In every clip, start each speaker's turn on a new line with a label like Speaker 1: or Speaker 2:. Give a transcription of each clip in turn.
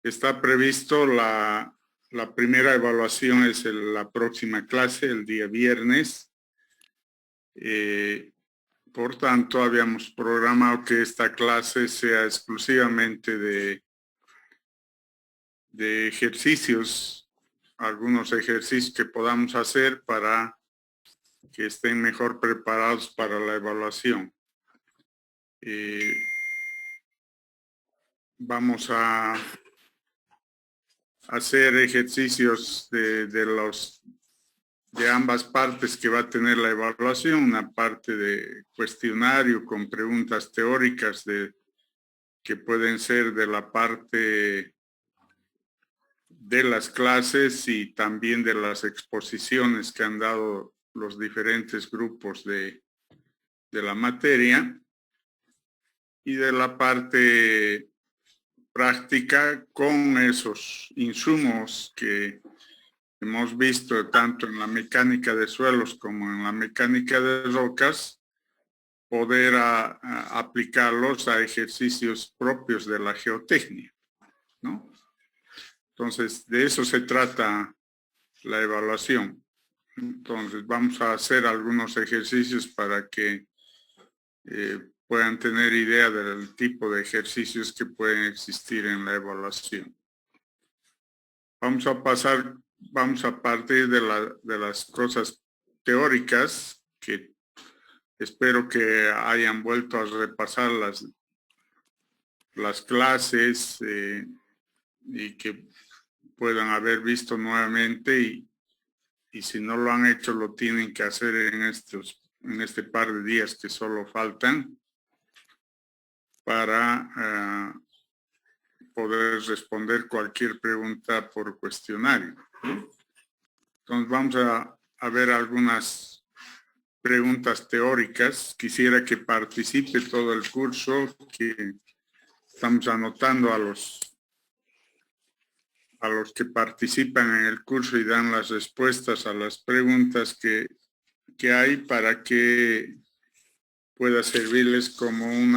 Speaker 1: Está previsto la primera evaluación es la próxima clase, el día viernes. Por tanto, habíamos programado que esta clase sea exclusivamente de ejercicios, algunos ejercicios que podamos hacer para que estén mejor preparados para la evaluación. Vamos a hacer ejercicios de ambas partes que va a tener la evaluación, una parte de cuestionario con preguntas teóricas que pueden ser de la parte de las clases y también de las exposiciones que han dado los diferentes grupos de la materia, y de la parte práctica con esos insumos que hemos visto tanto en la mecánica de suelos como en la mecánica de rocas, poder aplicarlos a ejercicios propios de la geotecnia, ¿no? Entonces, de eso se trata la evaluación. Entonces, vamos a hacer algunos ejercicios para que puedan tener idea del tipo de ejercicios que pueden existir en la evaluación. Vamos a partir de las cosas teóricas que espero que hayan vuelto a repasar las clases y que puedan haber visto nuevamente y si no lo han hecho lo tienen que hacer en este par de días que solo faltan para poder responder cualquier pregunta por cuestionario. Entonces vamos a ver algunas preguntas teóricas. Quisiera que participe todo el curso, que estamos anotando a los que participan en el curso y dan las respuestas a las preguntas que hay para que pueda servirles como un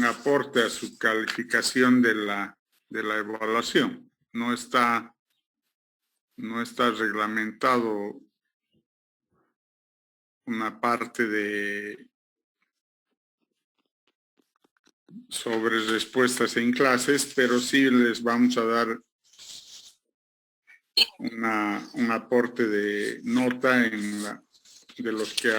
Speaker 1: aporte a su calificación de la evaluación. No está reglamentado una parte sobre respuestas en clases, pero sí les vamos a dar un aporte de nota de los que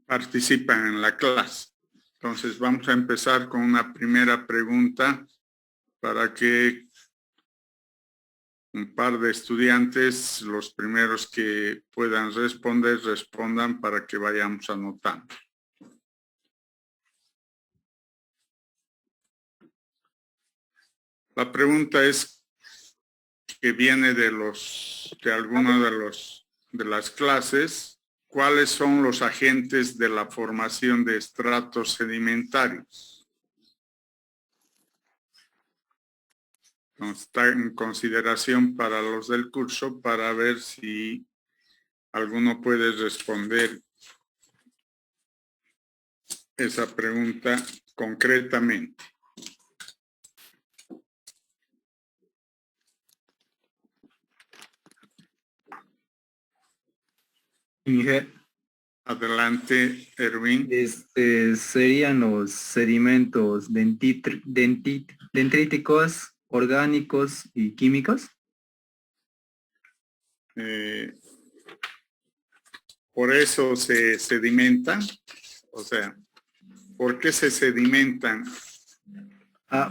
Speaker 1: participan en la clase. Entonces vamos a empezar con una primera pregunta para que un par de estudiantes, los primeros que puedan responder, respondan para que vayamos anotando. La pregunta es que viene de algunas de las clases. ¿Cuáles son los agentes de la formación de estratos sedimentarios? Entonces, está en consideración para los del curso para ver si alguno puede responder esa pregunta concretamente. Adelante, Erwin.
Speaker 2: Serían los sedimentos dendríticos, orgánicos y químicos.
Speaker 1: Por eso se sedimentan, o sea, ¿por qué se sedimentan?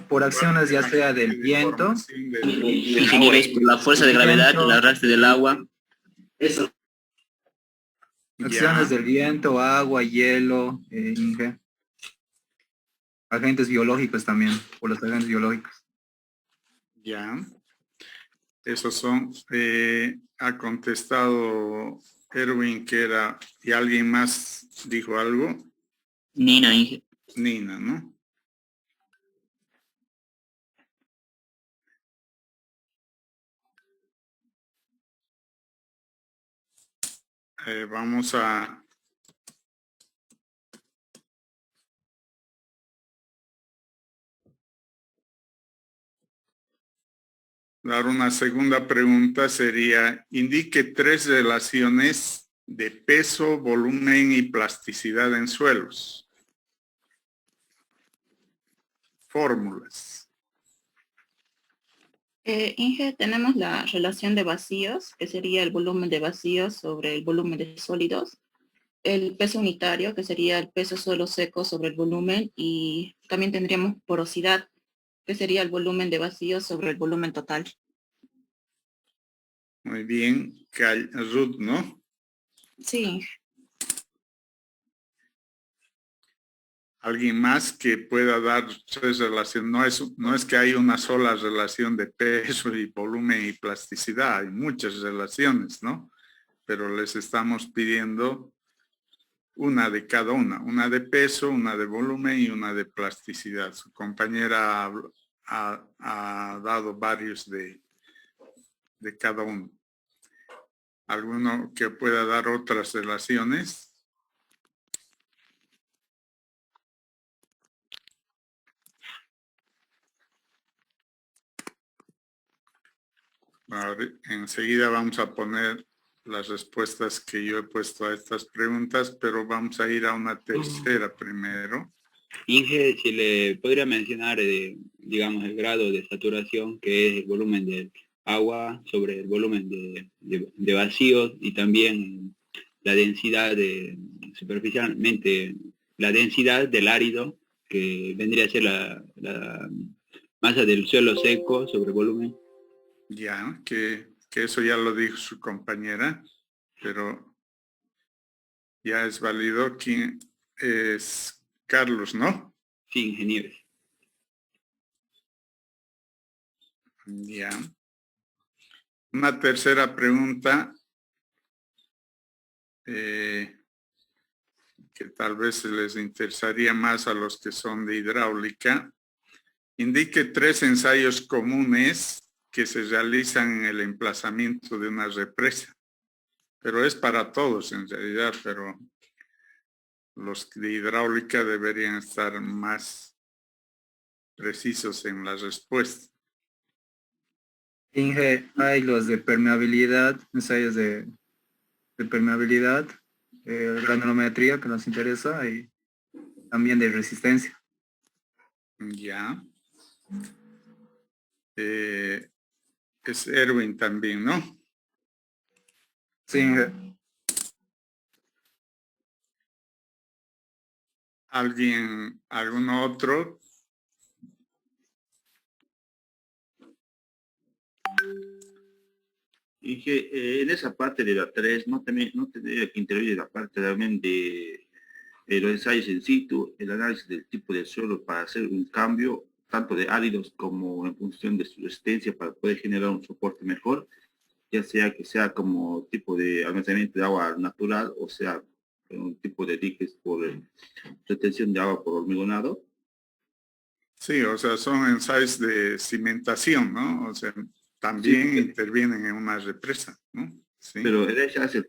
Speaker 2: Por acciones ya sea del viento.
Speaker 3: Ingenieros, por la fuerza de gravedad, el arrastre del agua. Eso.
Speaker 2: Acciones del viento, agua, hielo, agentes biológicos también, por los agentes biológicos.
Speaker 1: Ya. Esos son, ha contestado Erwin que era, ¿y alguien más dijo algo?
Speaker 3: Nina, Inge.
Speaker 1: Nina, ¿no? Vamos a Ahora una segunda pregunta sería, indique 3 relaciones de peso, volumen y plasticidad en suelos. Fórmulas.
Speaker 4: Inge, tenemos la relación de vacíos, que sería el volumen de vacíos sobre el volumen de sólidos. El peso unitario, que sería el peso suelo seco sobre el volumen. Y también tendríamos porosidad, que sería el volumen de vacíos sobre el volumen total.
Speaker 1: Muy bien. Ruth, ¿no?
Speaker 4: Sí.
Speaker 1: Alguien más que pueda dar 3 relaciones. No es que hay una sola relación de peso y volumen y plasticidad, hay muchas relaciones, ¿no? Pero les estamos pidiendo una de cada una de peso, una de volumen y una de plasticidad. Su compañera ha dado varios de cada uno. ¿Alguno que pueda dar otras relaciones? Ahora, enseguida vamos a poner las respuestas que yo he puesto a estas preguntas, pero vamos a ir a una tercera primero.
Speaker 5: Inge, si le podría mencionar, digamos, el grado de saturación, que es el volumen del agua sobre el volumen de vacíos, y también la densidad superficialmente, la densidad del árido, que vendría a ser la masa del suelo seco sobre volumen.
Speaker 1: Ya, que eso ya lo dijo su compañera, pero ya es válido. ¿Quién es? Carlos, ¿no?
Speaker 5: Sí, ingeniero.
Speaker 1: Ya. Una tercera pregunta que tal vez les interesaría más a los que son de hidráulica. Indique 3 ensayos comunes que se realizan en el emplazamiento de una represa. Pero es para todos en realidad, pero los de hidráulica deberían estar más precisos en la respuesta.
Speaker 2: Inge, hay los de permeabilidad, ensayos de permeabilidad, granulometría que nos interesa y también de resistencia.
Speaker 1: Ya. Es Erwin también, ¿no?
Speaker 2: Sí, Inge.
Speaker 1: ¿Algún otro?
Speaker 6: Y que en esa parte de la 3 no tendría que intervenir la parte también de los ensayos in situ, el análisis del tipo de suelo para hacer un cambio tanto de áridos como en función de su resistencia para poder generar un soporte mejor, ya sea que sea como tipo de almacenamiento de agua natural o sea un tipo de diques por retención de agua por hormigonado.
Speaker 1: Sí, o sea, son ensayos de cimentación, ¿no? O sea, también
Speaker 6: Sí,
Speaker 1: intervienen en una represa, ¿no? Sí.
Speaker 6: Pero él se hace,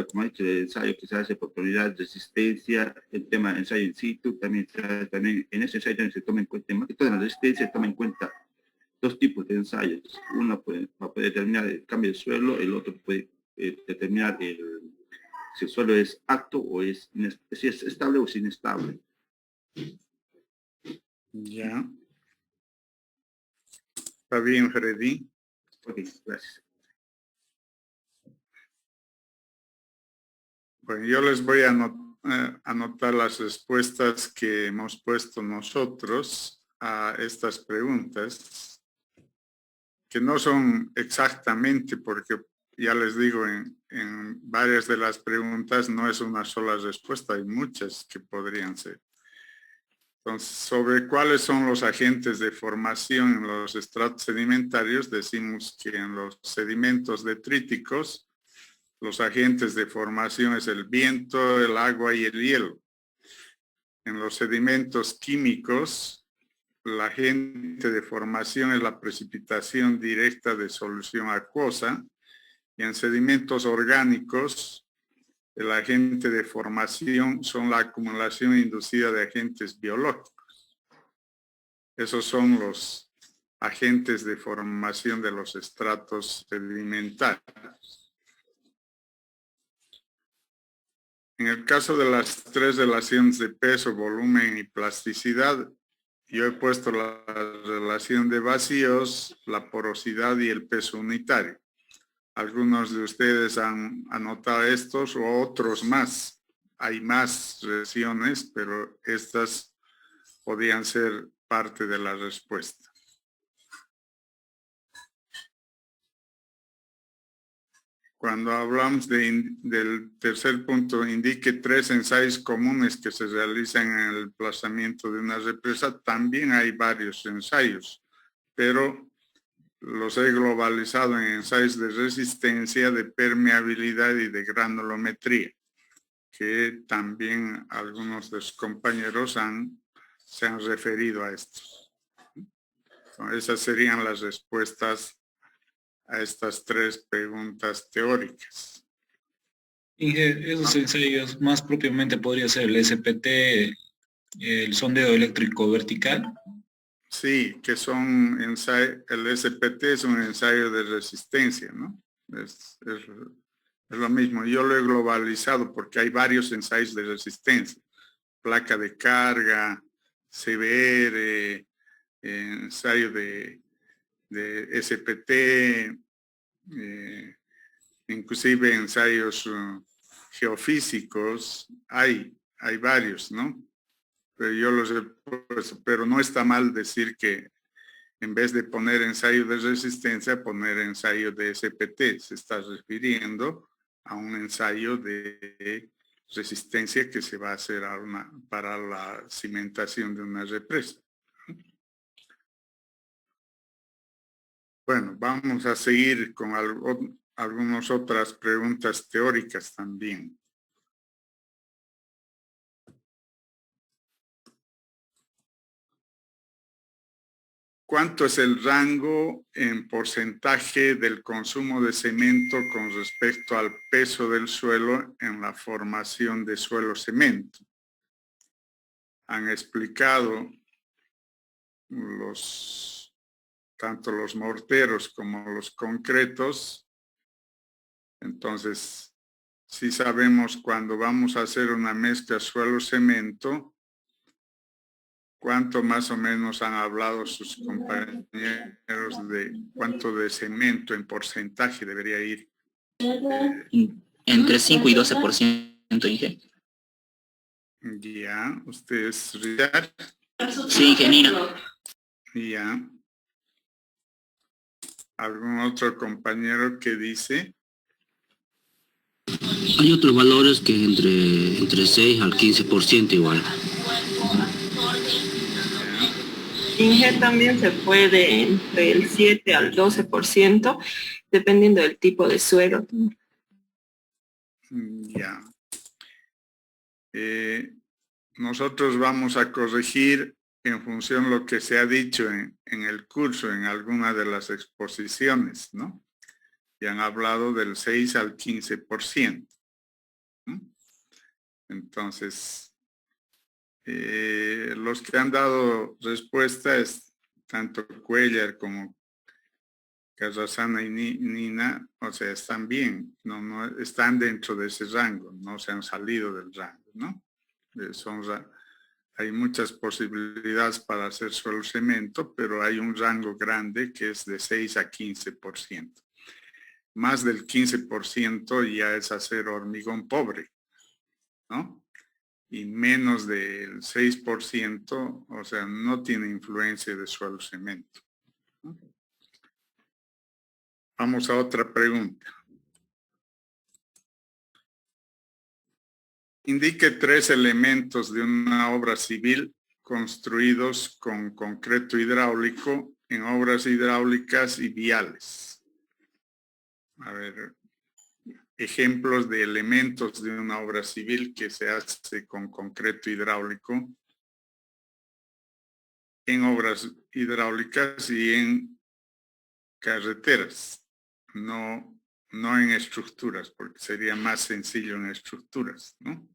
Speaker 6: como ha dicho, el ensayo que se hace por probabilidad, resistencia, el tema de ensayo in situ, también en ese ensayo también se toma en cuenta, más que todo en la resistencia, se toma en cuenta 2 tipos de ensayos. Uno puede determinar el cambio de suelo, el otro puede determinar si el suelo es apto o si es estable o es inestable.
Speaker 1: Ya. Está bien, Freddy.
Speaker 6: Ok, gracias.
Speaker 1: Bueno, yo les voy a anotar las respuestas que hemos puesto nosotros a estas preguntas, que no son exactamente, porque ya les digo, en varias de las preguntas no es una sola respuesta, hay muchas que podrían ser. Entonces, sobre cuáles son los agentes de formación en los estratos sedimentarios, decimos que en los sedimentos detríticos, los agentes de formación es el viento, el agua y el hielo. En los sedimentos químicos, el agente de formación es la precipitación directa de solución acuosa. Y en sedimentos orgánicos, el agente de formación son la acumulación inducida de agentes biológicos. Esos son los agentes de formación de los estratos sedimentarios. En el caso de las tres relaciones de peso, volumen y plasticidad, yo he puesto la relación de vacíos, la porosidad y el peso unitario. Algunos de ustedes han anotado estos o otros más. Hay más relaciones, pero estas podían ser parte de la respuesta. Cuando hablamos del tercer punto, indique 3 ensayos comunes que se realizan en el emplazamiento de una represa. También hay varios ensayos, pero los he globalizado en ensayos de resistencia, de permeabilidad y de granulometría, que también algunos de sus compañeros se han referido a estos. Entonces, esas serían las respuestas a estas tres preguntas teóricas.
Speaker 7: Inge, esos ensayos más propiamente podría ser el SPT, el sondeo eléctrico vertical.
Speaker 1: Sí, que son ensayos, el SPT es un ensayo de resistencia, ¿no? Es lo mismo, yo lo he globalizado porque hay varios ensayos de resistencia. Placa de carga, CBR, ensayo de SPT, inclusive ensayos geofísicos, hay varios, ¿no? Pero yo los he puesto, pero no está mal decir que en vez de poner ensayo de resistencia, poner ensayo de SPT. Se está refiriendo a un ensayo de resistencia que se va a hacer para la cimentación de una represa. Bueno, vamos a seguir con algunas otras preguntas teóricas también. ¿Cuánto es el rango en porcentaje del consumo de cemento con respecto al peso del suelo en la formación de suelo-cemento? Han explicado tanto los morteros como los concretos. Entonces, sí sabemos cuando vamos a hacer una mezcla suelo-cemento, ¿cuánto más o menos han hablado sus compañeros de cuánto de cemento en porcentaje debería ir?
Speaker 3: Entre 5 y 12%, Inge.
Speaker 1: Ya, ¿usted es Richard?
Speaker 3: Sí, ingeniero.
Speaker 1: Ya. ¿Algún otro compañero que dice?
Speaker 8: Hay otros valores que entre 6 al 15% igual.
Speaker 9: Inge también se puede entre el 7 al 12%, dependiendo del tipo de suelo.
Speaker 1: Ya. Nosotros vamos a corregir en función de lo que se ha dicho en el curso, en alguna de las exposiciones, ¿no? Y han hablado del 6 al 15%. Entonces, los que han dado respuesta es tanto Cuellar como Carrasana y Nina, o sea, están bien, no están dentro de ese rango, no se han salido del rango, ¿no? Hay muchas posibilidades para hacer suelo cemento, pero hay un rango grande que es de 6 a 15%. Más del 15% ya es hacer hormigón pobre, ¿no? Y menos del 6%, o sea, no tiene influencia de suelo cemento. Vamos a otra pregunta. Indique 3 elementos de una obra civil construidos con concreto hidráulico en obras hidráulicas y viales. A ver, ejemplos de elementos de una obra civil que se hace con concreto hidráulico en obras hidráulicas y en carreteras, no en estructuras, porque sería más sencillo en estructuras, ¿no?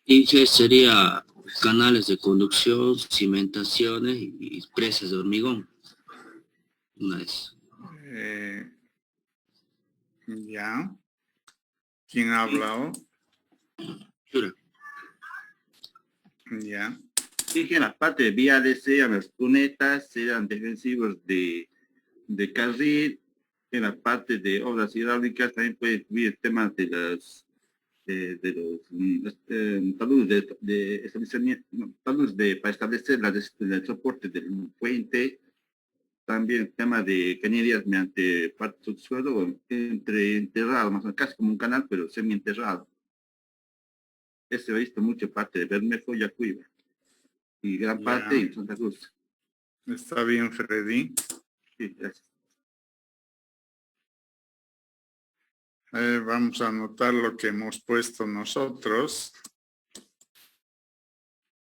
Speaker 8: Inge sería canales de conducción, cimentaciones y presas de hormigón. Una vez.
Speaker 1: Ya. ¿Quién ha hablado?
Speaker 8: Yura.
Speaker 1: Ya.
Speaker 6: Dije en la parte de viales, sean las cunetas, sean defensivos de carril. En la parte de obras hidráulicas también puede incluir el tema de los taludes de establecimiento, taludes para establecer el soporte del puente. También el tema de cañerías mediante parte del suelo, enterrado, más o menos, casi como un canal, pero semi-enterrado. Se ha visto mucho parte de Bermejo y Acuiva. Y gran parte en Santa Cruz.
Speaker 1: Está bien, Freddy.
Speaker 6: Sí, gracias.
Speaker 1: Vamos a anotar lo que hemos puesto nosotros.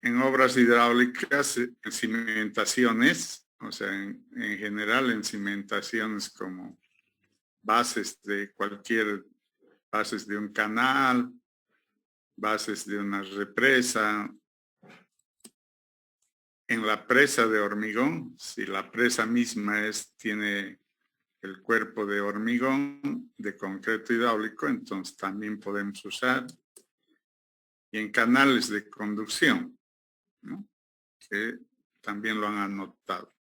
Speaker 1: En obras hidráulicas, en cimentaciones, o sea, en general en cimentaciones como bases de bases de un canal, bases de una represa. En la presa de hormigón, si la presa misma tiene el cuerpo de hormigón, de concreto hidráulico, entonces también podemos usar. Y en canales de conducción, ¿no? Que también lo han anotado.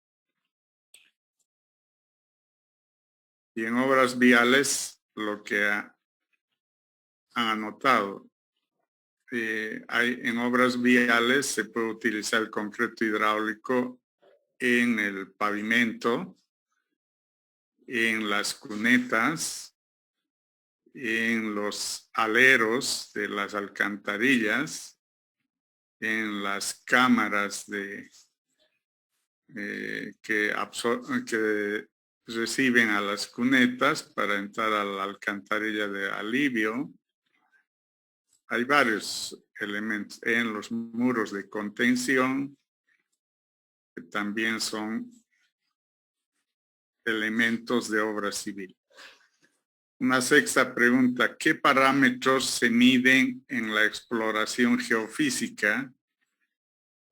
Speaker 1: Y en obras viales, lo que han anotado. En obras viales se puede utilizar el concreto hidráulico en el pavimento, en las cunetas, en los aleros de las alcantarillas, en las cámaras que reciben a las cunetas para entrar a la alcantarilla de alivio. Hay varios elementos en los muros de contención, que también son elementos de obra civil. Una sexta pregunta, ¿qué parámetros se miden en la exploración geofísica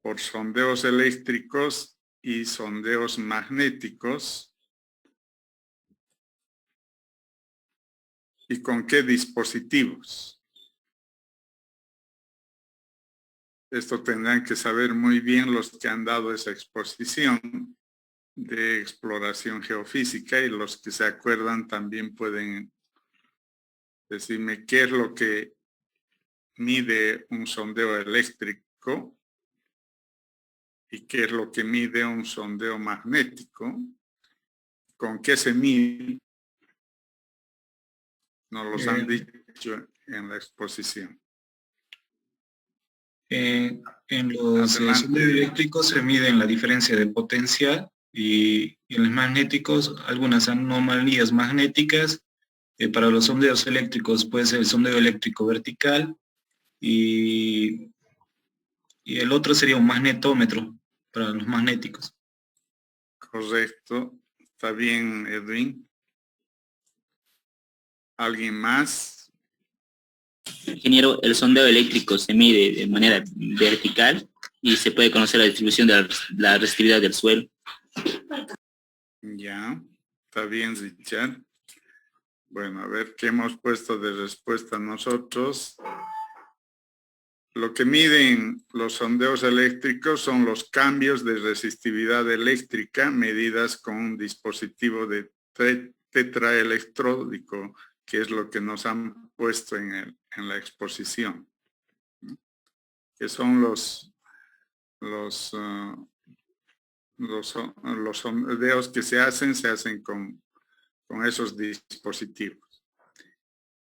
Speaker 1: por sondeos eléctricos y sondeos magnéticos? ¿Y con qué dispositivos? Esto tendrán que saber muy bien los que han dado esa exposición de exploración geofísica, y los que se acuerdan también pueden decirme qué es lo que mide un sondeo eléctrico y qué es lo que mide un sondeo magnético. ¿Con qué se mide? Nos los han dicho en la exposición.
Speaker 7: En los sondeos eléctricos se miden la diferencia de potencial, y en los magnéticos algunas anomalías magnéticas. Para los sondeos eléctricos puede ser el sondeo eléctrico vertical, y el otro sería un magnetómetro para los magnéticos.
Speaker 1: Correcto. Está bien, Edwin. ¿Alguien más?
Speaker 3: Ingeniero, el sondeo eléctrico se mide de manera vertical y se puede conocer la distribución de la resistividad del suelo.
Speaker 1: Ya, está bien, Richard. Bueno, a ver qué hemos puesto de respuesta nosotros. Lo que miden los sondeos eléctricos son los cambios de resistividad eléctrica medidas con un dispositivo de tetraelectródico, que es lo que nos han puesto en la exposición, que son los sondeos que se hacen con esos dispositivos.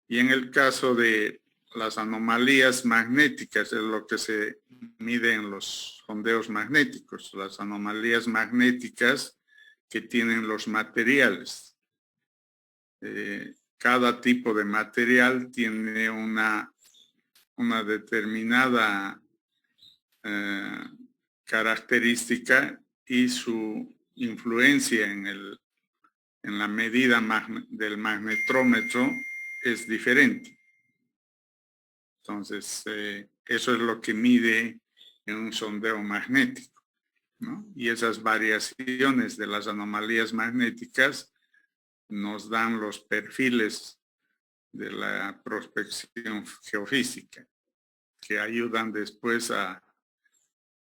Speaker 1: Y en el caso de las anomalías magnéticas, es lo que se mide en los sondeos magnéticos, las anomalías magnéticas que tienen los materiales. Cada tipo de material tiene una determinada característica, y su influencia en la medida del magnetrómetro es diferente. Entonces, eso es lo que mide en un sondeo magnético, ¿no? Y esas variaciones de las anomalías magnéticas nos dan los perfiles de la prospección geofísica, que ayudan después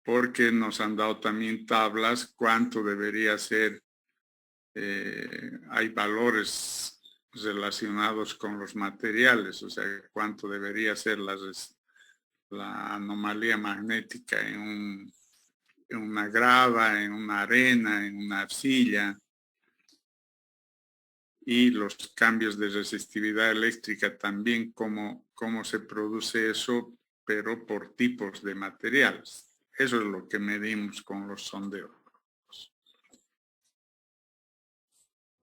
Speaker 1: porque nos han dado también tablas, cuánto debería ser, hay valores relacionados con los materiales, o sea, cuánto debería ser la anomalía magnética en una grava, en una arena, en una arcilla, y los cambios de resistividad eléctrica también, cómo se produce eso, pero por tipos de materiales. Eso es lo que medimos con los sondeos.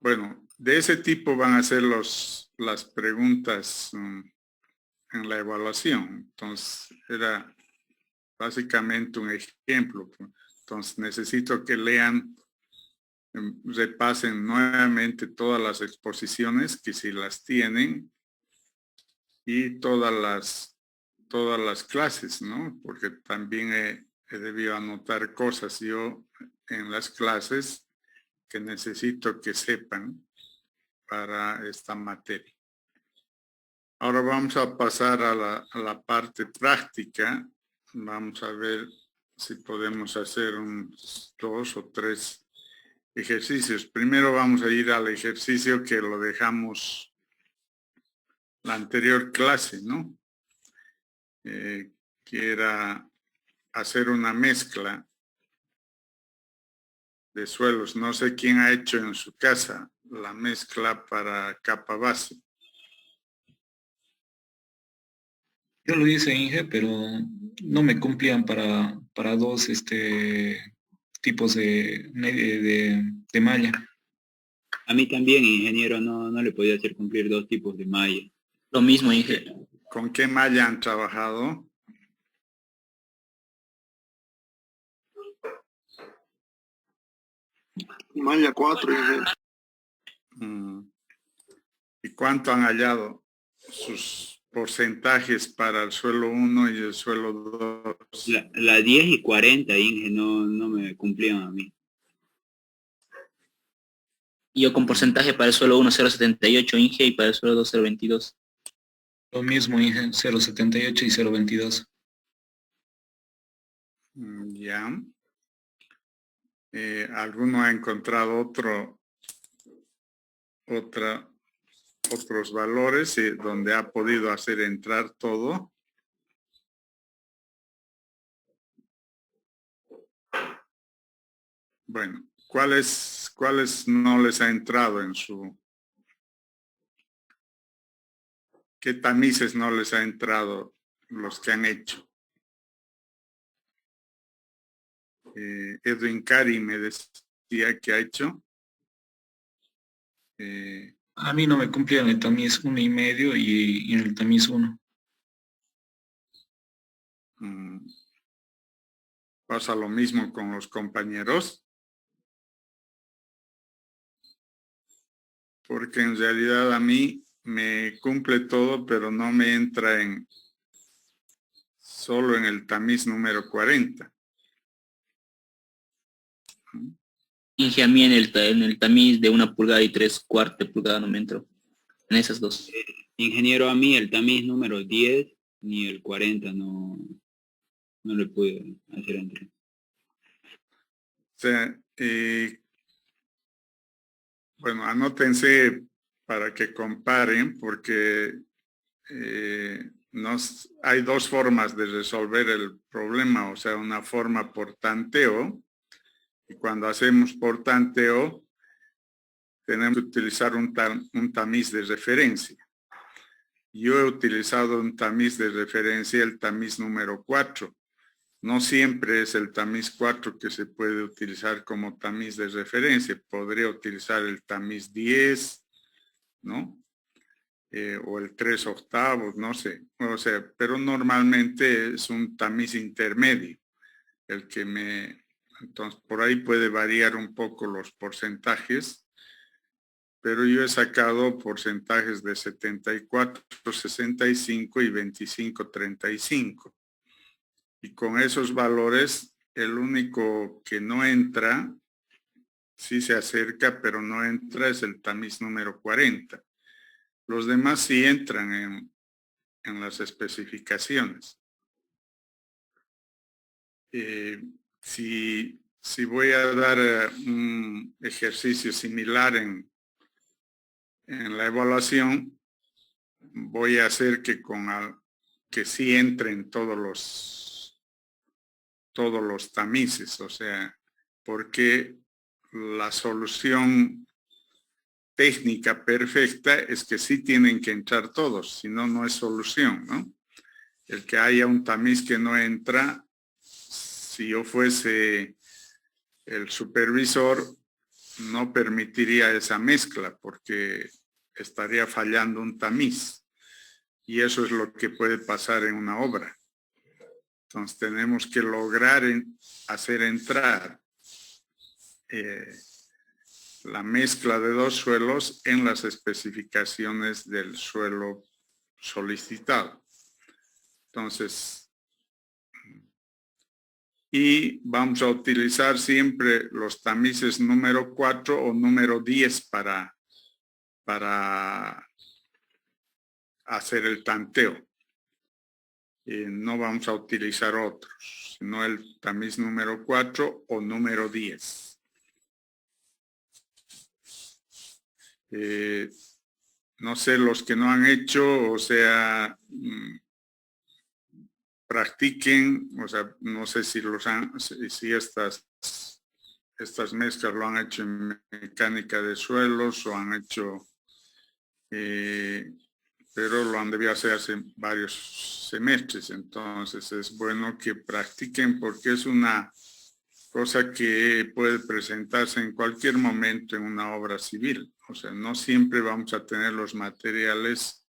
Speaker 1: Bueno, de ese tipo van a ser las preguntas en la evaluación. Entonces, era básicamente un ejemplo. Entonces, necesito que lean, repasen nuevamente todas las exposiciones, que si las tienen, y todas las clases, ¿no? Porque también he debido anotar cosas yo en las clases que necesito que sepan para esta materia. Ahora vamos a pasar a la parte práctica. Vamos a ver si podemos hacer unos 2 o 3 ejercicios. Primero vamos a ir al ejercicio que lo dejamos la anterior clase, ¿no? Que era hacer una mezcla de suelos. No sé quién ha hecho en su casa la mezcla para capa base.
Speaker 7: Yo lo hice, Inge, pero no me cumplían para 2 tipos de malla.
Speaker 5: A mí también, ingeniero, no le podía hacer cumplir 2 tipos de malla.
Speaker 3: Lo mismo, Inge.
Speaker 1: ¿Con qué malla han trabajado?
Speaker 10: Malla 4, Inge.
Speaker 1: ¿Y cuánto han hallado sus porcentajes para el suelo 1 y el suelo 2?
Speaker 5: La 10 y 40, Inge, no me cumplían a mí.
Speaker 3: Yo con porcentaje para el suelo 1, 0.78, Inge, y para el suelo 2, 0.22.
Speaker 7: Lo mismo, Inge, 0.78 y 0.22.
Speaker 1: Ya. ¿Alguno ha encontrado otros valores donde ha podido hacer entrar todo? Bueno, ¿cuáles no les ha entrado en su... ¿Qué tamices no les ha entrado los que han hecho? Edwin Cari me decía que ha hecho.
Speaker 7: A mí no me cumplía en el tamiz 1,5 y en el tamiz 1.
Speaker 1: Pasa lo mismo con los compañeros. Porque en realidad a mí me cumple todo, pero no me entra solo en el tamiz número 40.
Speaker 3: Inge, a mí en el tamiz de 1 pulgada y 3/4 pulgada no me entró. En esas dos.
Speaker 5: Ingeniero, a mí el tamiz número 10 ni el 40 no le pude hacer entrar.
Speaker 1: O sea, bueno, anótense para que comparen, porque hay 2 formas de resolver el problema, o sea, una forma por tanteo, y cuando hacemos por tanteo, tenemos que utilizar un tamiz de referencia. Yo he utilizado un tamiz de referencia, el tamiz número 4. No siempre es el tamiz 4 que se puede utilizar como tamiz de referencia. Podría utilizar el tamiz 10, ¿no? O el 3/8, no sé. O sea, pero normalmente es un tamiz intermedio. Entonces, por ahí puede variar un poco los porcentajes. Pero yo he sacado porcentajes de 74, 65 y 25, 35. Y con esos valores, el único que no entra, sí se acerca, pero no entra, es el tamiz número 40. Los demás sí entran en las especificaciones. Si voy a dar un ejercicio similar en la evaluación, voy a hacer que que sí entren todos los tamices, o sea, porque la solución técnica perfecta es que sí tienen que entrar todos, si no, no es solución, ¿no? El que haya un tamiz que no entra, si yo fuese el supervisor, no permitiría esa mezcla porque estaría fallando un tamiz. Y eso es lo que puede pasar en una obra. Entonces tenemos que lograr hacer entrar la mezcla de dos suelos en las especificaciones del suelo solicitado. Entonces, y vamos a utilizar siempre los tamices número 4 o número 10 para hacer el tanteo. No vamos a utilizar otros, sino el tamiz número 4 o número 10. No sé, los que no han hecho, o sea, practiquen, o sea, no sé si estas mezclas lo han hecho en mecánica de suelos o han hecho, pero lo han debido hacer hace varios semestres. Entonces es bueno que practiquen porque es una cosa que puede presentarse en cualquier momento en una obra civil. O sea, no siempre vamos a tener los materiales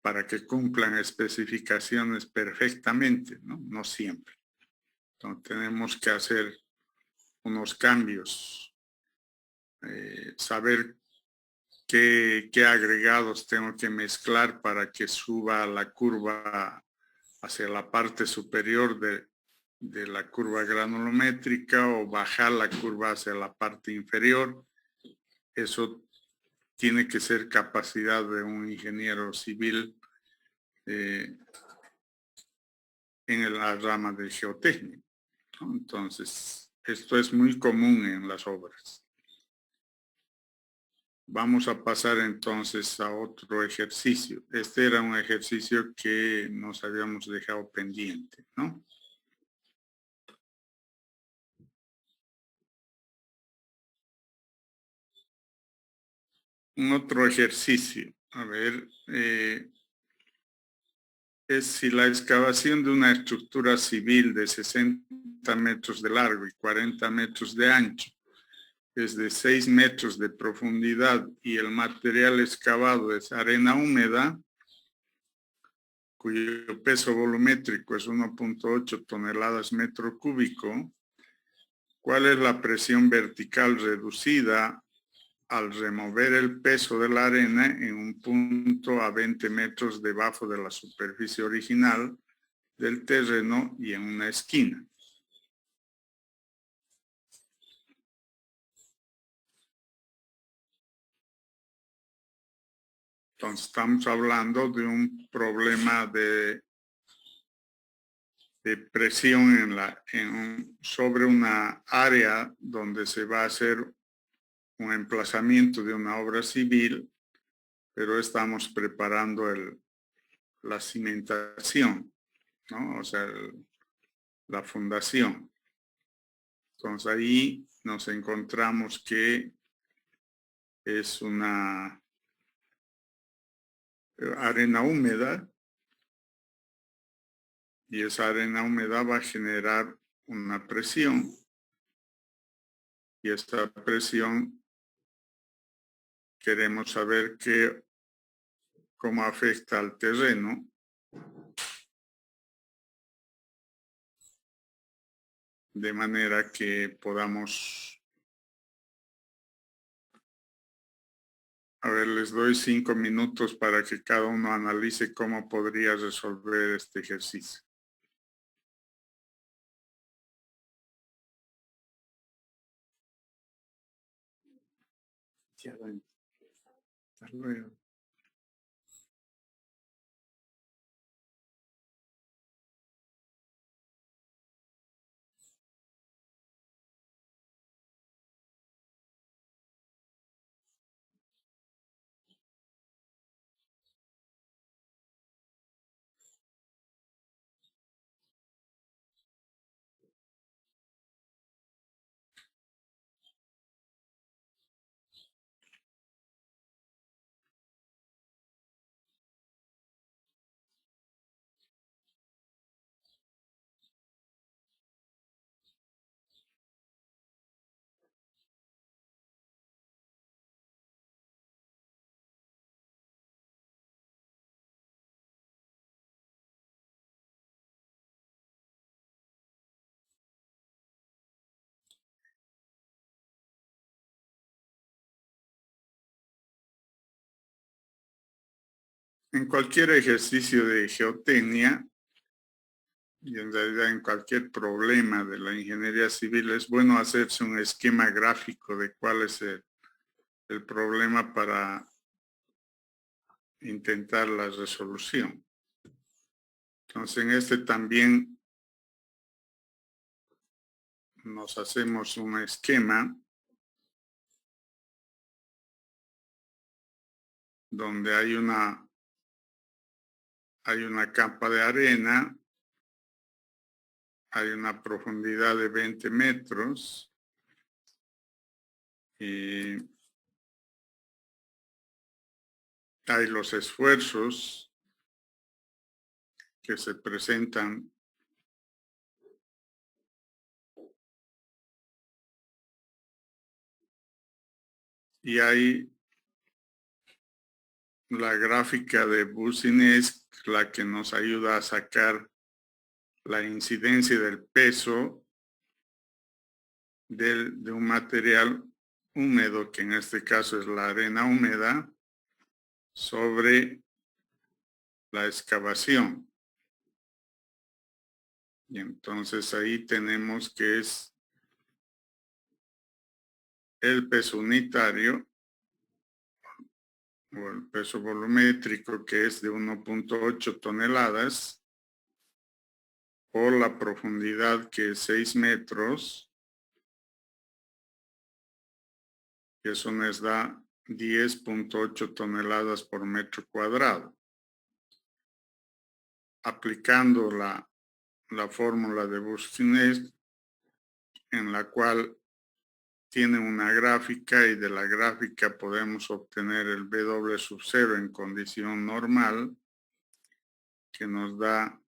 Speaker 1: para que cumplan especificaciones perfectamente, ¿no? No siempre. Entonces tenemos que hacer unos cambios, saber qué agregados tengo que mezclar para que suba la curva hacia la parte superior de la curva granulométrica o bajar la curva hacia la parte inferior. Eso tiene que ser capacidad de un ingeniero civil en la rama de geotécnica, ¿no? Entonces, esto es muy común en las obras. Vamos a pasar entonces a otro ejercicio. Este era un ejercicio que nos habíamos dejado pendiente, ¿no? Un otro ejercicio, a ver, es si la excavación de una estructura civil de 60 metros de largo y 40 metros de ancho es de 6 metros de profundidad y el material excavado es arena húmeda, cuyo peso volumétrico es 1.8 toneladas metro cúbico. ¿Cuál es la presión vertical reducida al remover el peso de la arena en un punto a 20 metros debajo de la superficie original del terreno y en una esquina? Entonces estamos hablando de un problema de presión sobre una área donde se va a hacer un emplazamiento de una obra civil, pero estamos preparando la cimentación, ¿no? O sea, la fundación. Entonces ahí nos encontramos que es una arena húmeda y esa arena húmeda va a generar una presión y esta presión queremos saber cómo afecta al terreno. De manera que podamos, a ver, les doy 5 minutos para que cada uno analice cómo podría resolver este ejercicio. Hasta luego. En cualquier ejercicio de geotecnia, y en realidad en cualquier problema de la ingeniería civil, es bueno hacerse un esquema gráfico de cuál es el problema para intentar la resolución. Entonces, en este también nos hacemos un esquema donde hay una capa de arena, hay una profundidad de 20 metros y hay los esfuerzos que se presentan y hay la gráfica de Boussinesq, la que nos ayuda a sacar la incidencia del peso de un material húmedo, que en este caso es la arena húmeda, sobre la excavación. Y entonces ahí tenemos que es el peso unitario o el peso volumétrico, que es de 1.8 toneladas, por la profundidad, que es 6 metros, que eso nos da 10.8 toneladas por metro cuadrado. Aplicando la fórmula de Boussinesq, en la cual tiene una gráfica, y de la gráfica podemos obtener el W sub 0 en condición normal, que nos da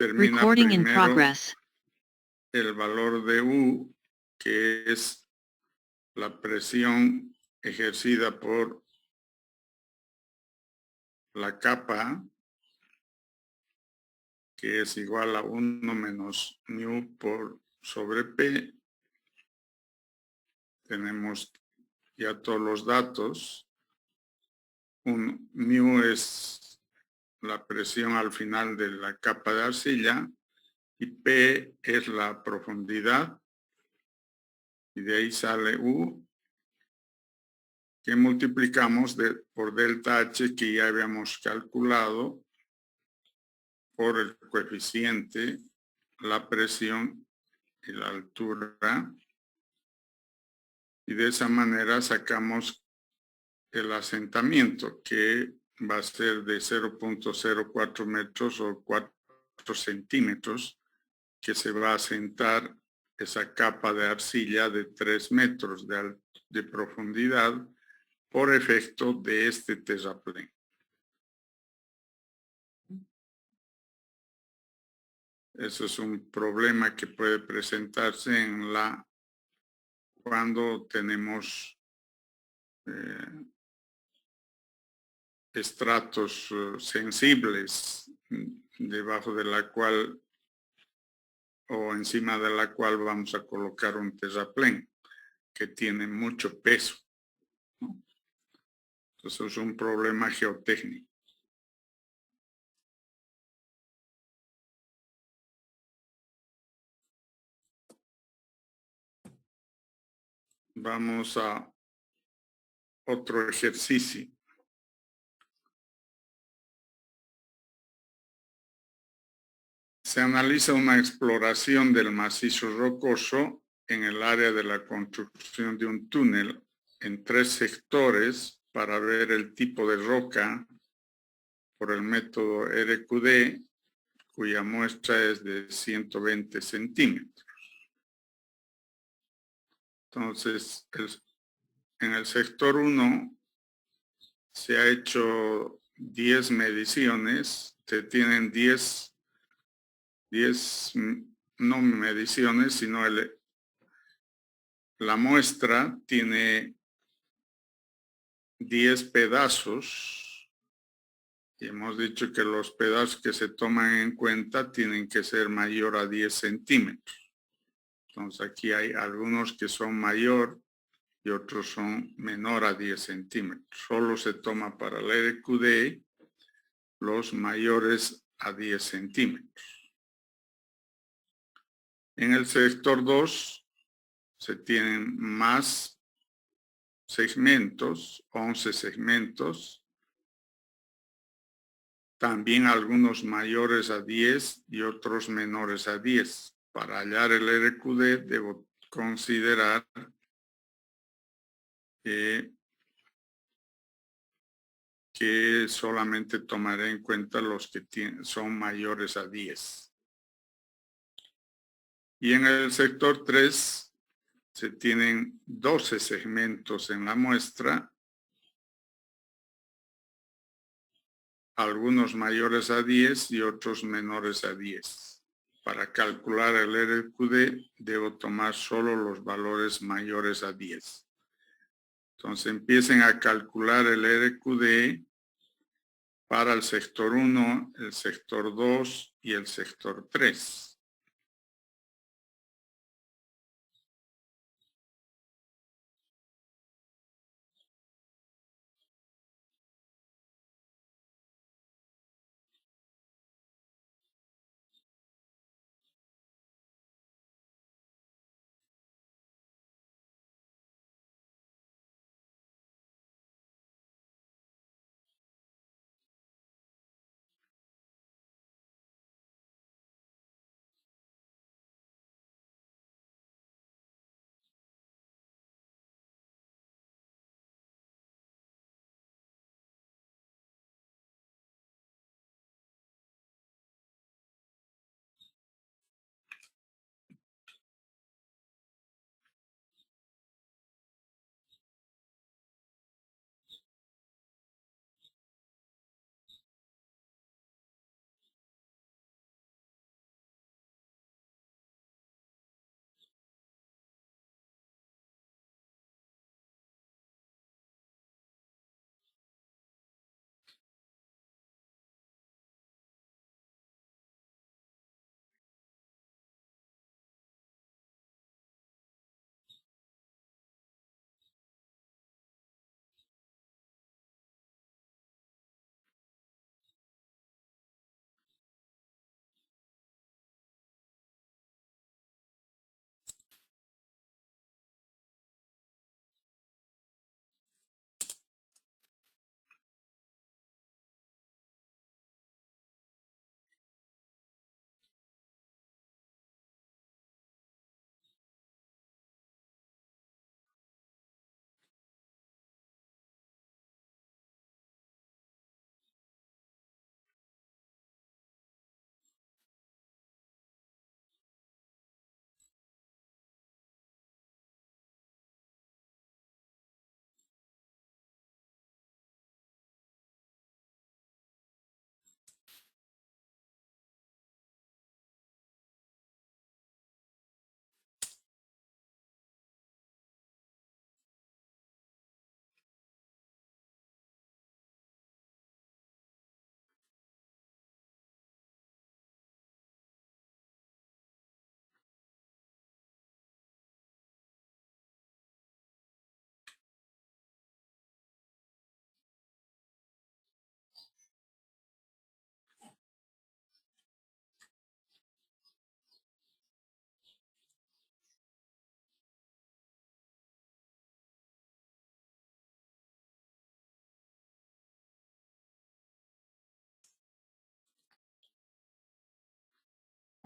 Speaker 1: determina
Speaker 11: Recording in
Speaker 1: primero
Speaker 11: progress.
Speaker 1: el valor de U, que es la presión ejercida por la capa, que es igual a 1 menos mu por sobre P. Tenemos ya todos los datos. Mu es la presión al final de la capa de arcilla y P es la profundidad. Y de ahí sale U, que multiplicamos por delta H, que ya habíamos calculado por el coeficiente, la presión y la altura. Y de esa manera sacamos el asentamiento, que va a ser de 0.04 metros o 4 centímetros, que se va a asentar esa capa de arcilla de 3 metros de profundidad por efecto de este terraplén. Eso es un problema que puede presentarse cuando tenemos estratos sensibles debajo de la cual o encima de la cual vamos a colocar un terraplén que tiene mucho peso, ¿no? Entonces es un problema geotécnico. Vamos a otro ejercicio. Se analiza una exploración del macizo rocoso en el área de la construcción de un túnel en 3 sectores para ver el tipo de roca por el método RQD, cuya muestra es de 120 centímetros. Entonces, en el sector 1 se ha hecho 10 mediciones, se tienen 10 no mediciones, sino la muestra tiene 10 pedazos y hemos dicho que los pedazos que se toman en cuenta tienen que ser mayor a 10 centímetros. Entonces aquí hay algunos que son mayor y otros son menor a 10 centímetros. Solo se toma para el RQD los mayores a 10 centímetros. En el sector 2 se tienen más segmentos, 11 segmentos, también algunos mayores a 10 y otros menores a 10. Para hallar el RQD debo considerar que solamente tomaré en cuenta los que son mayores a 10. Y en el sector 3 se tienen 12 segmentos en la muestra, algunos mayores a 10 y otros menores a 10. Para calcular el RQD debo tomar solo los valores mayores a 10. Entonces empiecen a calcular el RQD para el sector 1, el sector 2 y el sector 3.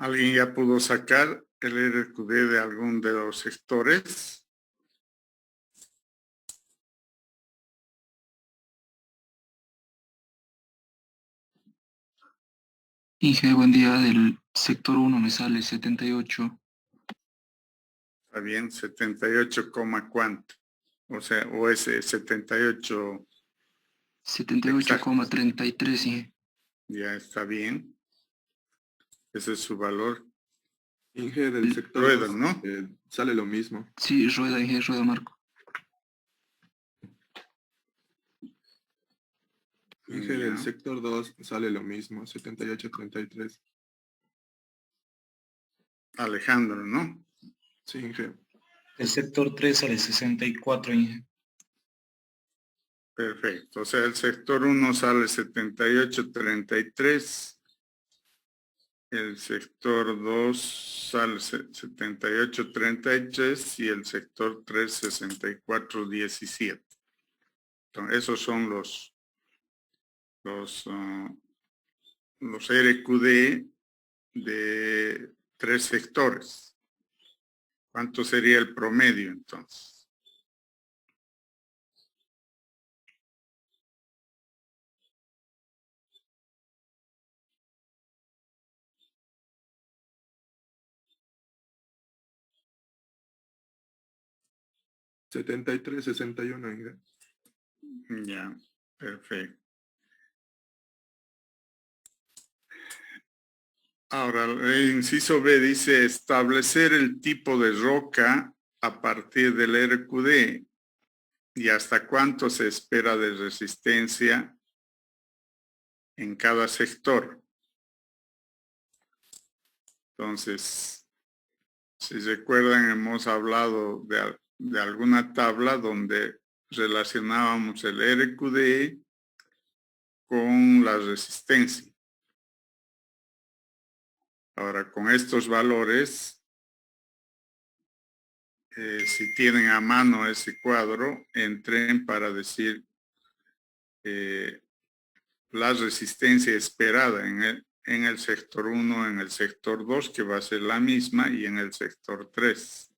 Speaker 1: ¿Alguien ya pudo sacar el RQD de algún de los sectores?
Speaker 11: Inge, buen día. Del sector 1 me sale 78.
Speaker 1: Está bien, 78, ¿cuánto? O sea, o ese 78.
Speaker 11: 78,33, Inge.
Speaker 1: Ya está bien. Ese es su valor.
Speaker 12: Inge del sector
Speaker 1: Rueda,
Speaker 12: 2,
Speaker 1: ¿no?
Speaker 12: sale lo mismo.
Speaker 11: Sí, rueda, Inge, rueda, Marco.
Speaker 12: Inge
Speaker 1: Ya.
Speaker 12: del sector 2 sale lo mismo, 78,33.
Speaker 1: Alejandro, ¿no?
Speaker 12: Sí, Inge.
Speaker 7: El sector 3 sale 64, Inge.
Speaker 1: Perfecto. O sea, el sector 1 sale 78,33. El sector 2 sale 78,33 y el sector 3 64,17. Entonces, esos son los RQD de 3 sectores. ¿Cuánto sería el promedio entonces?
Speaker 12: $73, 61, Inge.
Speaker 1: Ya, perfecto. Ahora, el inciso B dice establecer el tipo de roca a partir del RQD y hasta cuánto se espera de resistencia en cada sector. Entonces, si recuerdan, hemos hablado de alguna tabla donde relacionábamos el RQD con la resistencia. Ahora, con estos valores, si tienen a mano ese cuadro, entren para decir la resistencia esperada en el sector 1, en el sector 2, que va a ser la misma, y en el sector 3.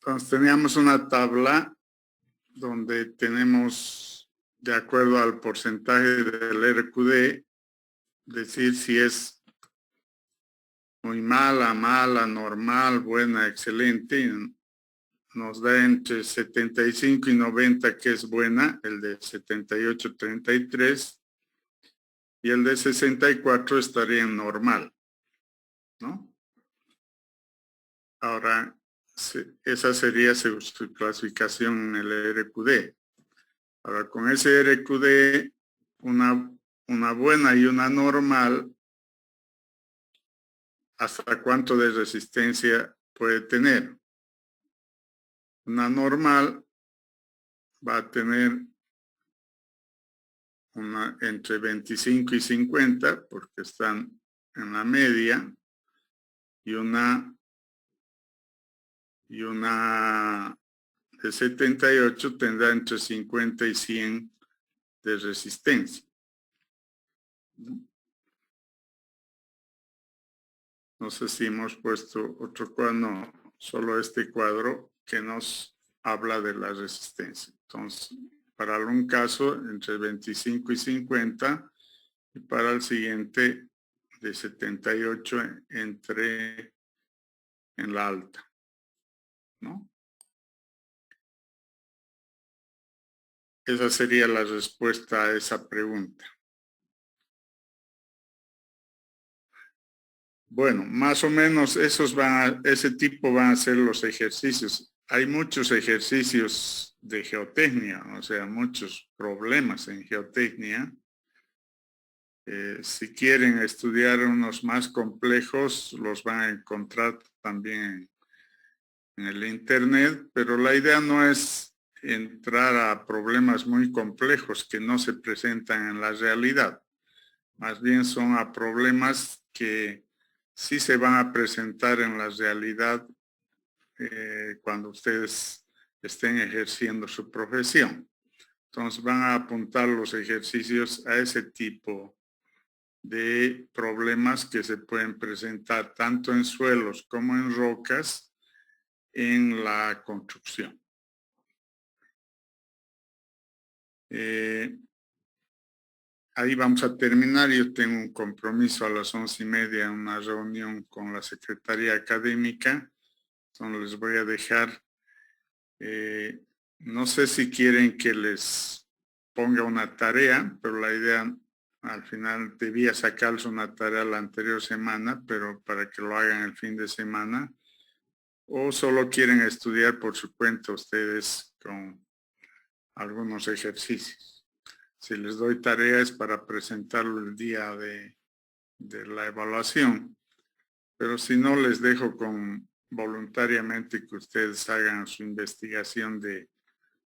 Speaker 1: Entonces teníamos una tabla donde tenemos, de acuerdo al porcentaje del RQD, decir si es muy mala, normal, buena, excelente. Nos da entre 75 y 90 que es buena, el de 78, 33, y el de 64 estaría en normal, ¿no? Ahora, esa sería su clasificación en el RQD. Ahora, con ese RQD, una buena y una normal, ¿hasta cuánto de resistencia puede tener? Una normal va a tener entre 25 y 50, porque están en la media, y una de 78 tendrá entre 50 y 100 de resistencia. No sé si hemos puesto otro cuadro, no, solo este cuadro que nos habla de la resistencia. Entonces, para algún caso, entre 25 y 50, y para el siguiente, de 78 entre en la alta, ¿no? Esa sería la respuesta a esa pregunta. Bueno, más o menos ese tipo van a ser los ejercicios. Hay muchos ejercicios de geotecnia, o sea, muchos problemas en geotecnia. Si quieren estudiar unos más complejos, los van a encontrar también en el internet, pero la idea no es entrar a problemas muy complejos que no se presentan en la realidad. Más bien son a problemas que sí se van a presentar en la realidad cuando ustedes estén ejerciendo su profesión. Entonces van a apuntar los ejercicios a ese tipo de problemas que se pueden presentar tanto en suelos como en rocas en la construcción. Ahí vamos a terminar. Yo tengo un compromiso a las 11:30, una reunión con la Secretaría Académica. Entonces les voy a dejar. No sé si quieren que les ponga una tarea, pero la idea al final debía sacarles una tarea la anterior semana, pero para que lo hagan el fin de semana. O solo quieren estudiar por su cuenta ustedes con algunos ejercicios. Si les doy tareas para presentarlo el día de la evaluación, pero si no, les dejo voluntariamente que ustedes hagan su investigación de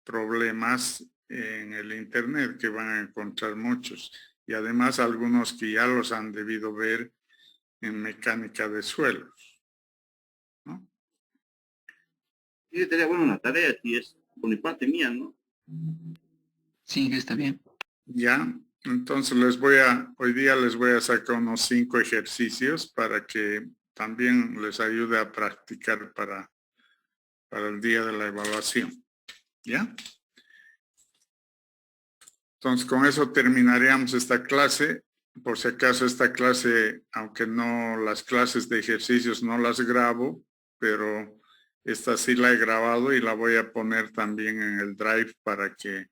Speaker 1: problemas en el internet, que van a encontrar muchos, y además algunos que ya los han debido ver en mecánica de suelos, ¿no?
Speaker 6: Sí, sería bueno una tarea, si es por mi parte mía, ¿no?
Speaker 11: Sí, está bien.
Speaker 1: Ya, entonces hoy día les voy a sacar unos 5 ejercicios para que también les ayude a practicar para el día de la evaluación. ¿Ya? Entonces con eso terminaríamos esta clase. Por si acaso esta clase, aunque no las clases de ejercicios no las grabo, pero esta sí la he grabado y la voy a poner también en el Drive para que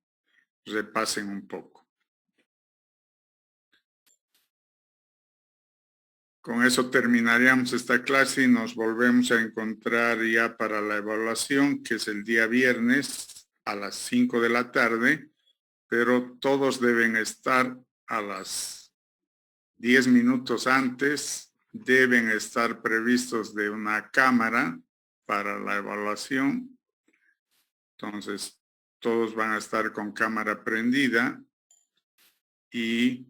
Speaker 1: repasen un poco. Con eso terminaríamos esta clase y nos volvemos a encontrar ya para la evaluación, que es el día viernes a las 5 de la tarde, pero todos deben estar a las 10 minutos antes, deben estar previstos de una cámara para la evaluación. Entonces, todos van a estar con cámara prendida y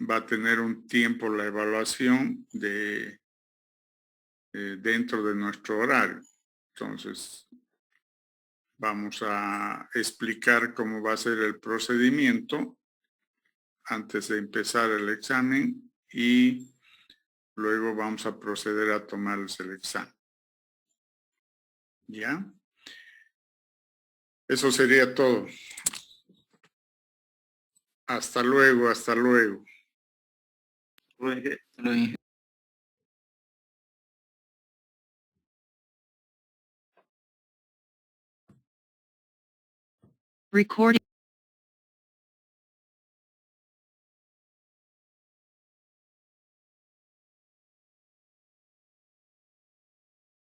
Speaker 1: va a tener un tiempo la evaluación dentro de nuestro horario. Entonces, vamos a explicar cómo va a ser el procedimiento antes de empezar el examen y luego vamos a proceder a tomarles el examen. ¿Ya? Eso sería todo. Hasta luego, hasta luego.
Speaker 13: Recording